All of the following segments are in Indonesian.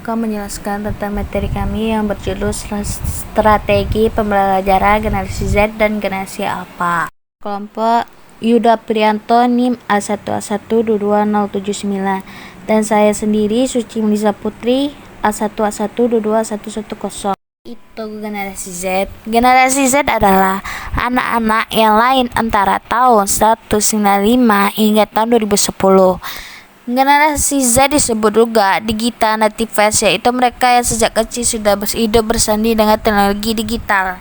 akan menjelaskan tentang materi kami yang berjudul Strategi Pembelajaran Generasi Z dan Generasi Alpha. Kelompok Yuda Prianto NIM A1A1220079 dan saya sendiri Suci Melisa Putri A1A1221110. Itu generasi Z. Generasi Z adalah anak-anak yang lain antara tahun 1995 hingga tahun 2010. Generasi Z disebut juga digital natives, yaitu mereka yang sejak kecil sudah hidup bersandi dengan teknologi digital.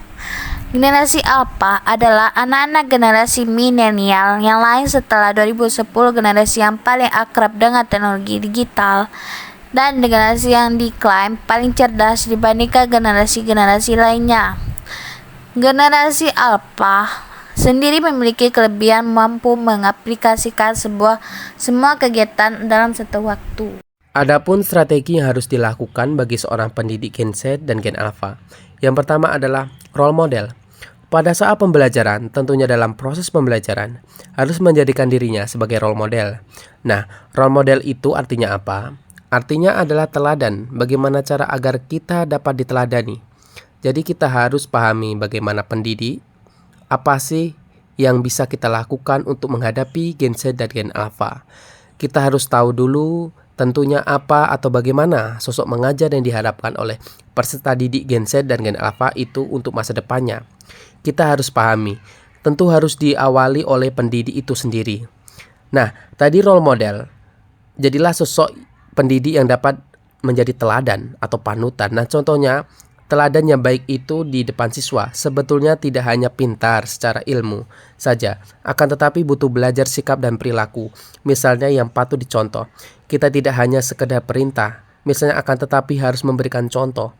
Generasi Alpha adalah anak-anak generasi milenial yang lain setelah 2010, generasi yang paling akrab dengan teknologi digital dan generasi yang diklaim paling cerdas dibandingkan generasi-generasi lainnya. Generasi Alpha sendiri memiliki kelebihan mampu mengaplikasikan semua kegiatan dalam satu waktu. Adapun strategi yang harus dilakukan bagi seorang pendidik Gen Z dan Gen Alpha. Yang pertama adalah role model. Pada saat pembelajaran, tentunya dalam proses pembelajaran, harus menjadikan dirinya sebagai role model. Nah, role model itu artinya apa? Artinya adalah teladan, bagaimana cara agar kita dapat diteladani. Jadi kita harus pahami bagaimana pendidik, apa sih yang bisa kita lakukan untuk menghadapi Gen Z dan Gen Alpha. Kita harus tahu dulu tentunya apa atau bagaimana sosok mengajar yang diharapkan oleh peserta didik Gen Z dan Gen Alpha itu untuk masa depannya. Kita harus pahami, tentu harus diawali oleh pendidik itu sendiri. Nah, tadi role model, jadilah sosok pendidik yang dapat menjadi teladan atau panutan. Nah, contohnya teladan yang baik itu di depan siswa sebetulnya tidak hanya pintar secara ilmu saja, akan tetapi butuh belajar sikap dan perilaku, misalnya yang patut dicontoh. Kita tidak hanya sekedar perintah, misalnya, akan tetapi harus memberikan contoh.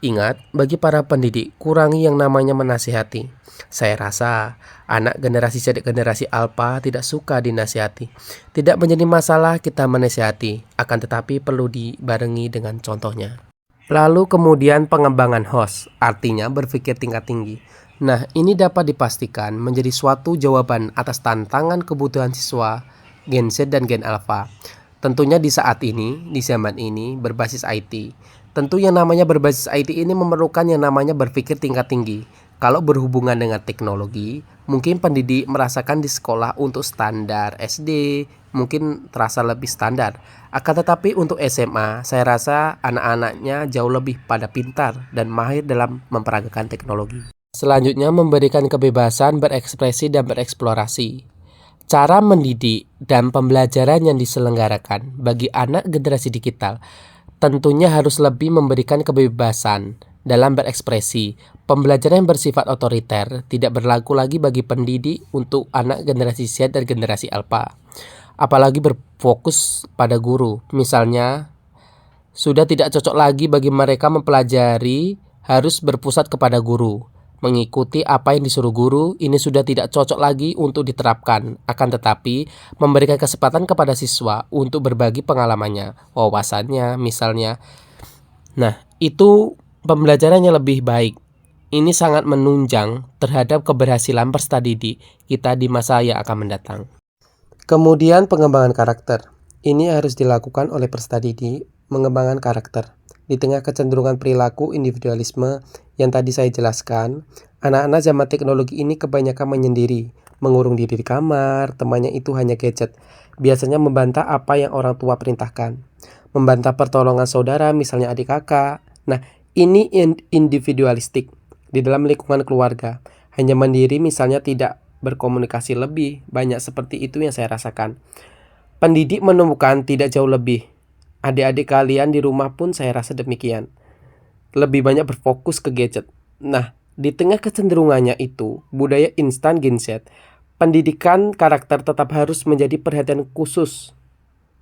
Ingat, bagi para pendidik, kurangi yang namanya menasihati. Saya rasa anak generasi Z generasi Alpha tidak suka dinasihati. Tidak menjadi masalah kita menasihati, akan tetapi perlu dibarengi dengan contohnya. Lalu kemudian pengembangan host, artinya berpikir tingkat tinggi. Nah, ini dapat dipastikan menjadi suatu jawaban atas tantangan kebutuhan siswa Gen Z dan Gen Alpha. Tentunya di saat ini, di zaman ini berbasis IT. Tentu yang namanya berbasis IT ini memerlukan yang namanya berpikir tingkat tinggi. Kalau berhubungan dengan teknologi, mungkin pendidik merasakan di sekolah untuk standar SD mungkin terasa lebih standar. Akan tetapi untuk SMA, saya rasa anak-anaknya jauh lebih pada pintar dan mahir dalam memperagakan teknologi. Selanjutnya, memberikan kebebasan berekspresi dan bereksplorasi. Cara mendidik dan pembelajaran yang diselenggarakan bagi anak generasi digital tentunya harus lebih memberikan kebebasan dalam berekspresi. Pembelajaran yang bersifat otoriter tidak berlaku lagi bagi pendidik untuk anak generasi Z dan generasi Alpha. Apalagi berfokus pada guru. Misalnya, sudah tidak cocok lagi bagi mereka mempelajari harus berpusat kepada guru. Mengikuti apa yang disuruh guru, ini sudah tidak cocok lagi untuk diterapkan. Akan tetapi, memberikan kesempatan kepada siswa untuk berbagi pengalamannya, wawasannya misalnya. Nah, itu pembelajaran yang lebih baik. Ini sangat menunjang terhadap keberhasilan peserta didik kita di masa yang akan mendatang. Kemudian pengembangan karakter. Ini harus dilakukan oleh peserta didik, mengembangkan karakter. Di tengah kecenderungan perilaku individualisme yang tadi saya jelaskan, anak-anak zaman teknologi ini kebanyakan menyendiri, mengurung diri di kamar, temannya itu hanya gadget. Biasanya membantah apa yang orang tua perintahkan, membantah pertolongan saudara, misalnya adik kakak. Nah, ini individualistik di dalam lingkungan keluarga, hanya mandiri, misalnya tidak berkomunikasi lebih banyak. Seperti itu yang saya rasakan. Pendidik menemukan tidak jauh lebih. Adik-adik kalian di rumah pun saya rasa demikian. Lebih banyak berfokus ke gadget. Nah, di tengah kecenderungannya itu, budaya instan Gen Z, pendidikan karakter tetap harus menjadi perhatian khusus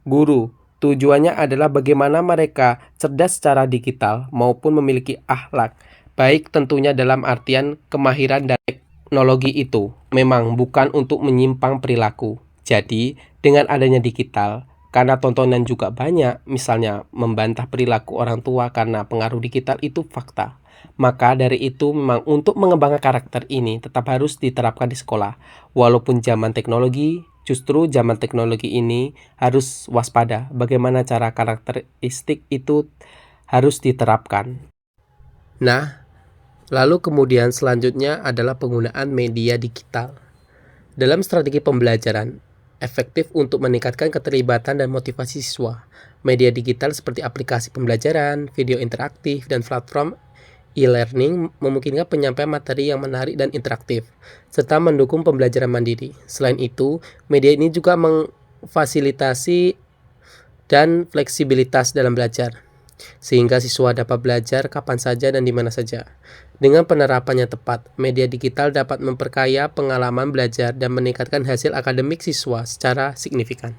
guru. Tujuannya adalah bagaimana mereka cerdas secara digital maupun memiliki akhlak. Baik tentunya dalam artian kemahiran dan teknologi itu memang bukan untuk menyimpang perilaku. Jadi, dengan adanya digital, karena tontonan juga banyak, misalnya membantah perilaku orang tua karena pengaruh digital, itu fakta. Maka dari itu memang untuk mengembangkan karakter ini tetap harus diterapkan di sekolah. Walaupun zaman teknologi, justru zaman teknologi ini harus waspada bagaimana cara karakteristik itu harus diterapkan. Nah, lalu kemudian selanjutnya adalah penggunaan media digital. Dalam strategi pembelajaran, efektif untuk meningkatkan keterlibatan dan motivasi siswa. Media digital seperti aplikasi pembelajaran, video interaktif, dan platform e-learning memungkinkan penyampaian materi yang menarik dan interaktif, serta mendukung pembelajaran mandiri. Selain itu, media ini juga memfasilitasi dan fleksibilitas dalam belajar, sehingga siswa dapat belajar kapan saja dan di mana saja. Dengan penerapannya tepat, media digital dapat memperkaya pengalaman belajar dan meningkatkan hasil akademik siswa secara signifikan.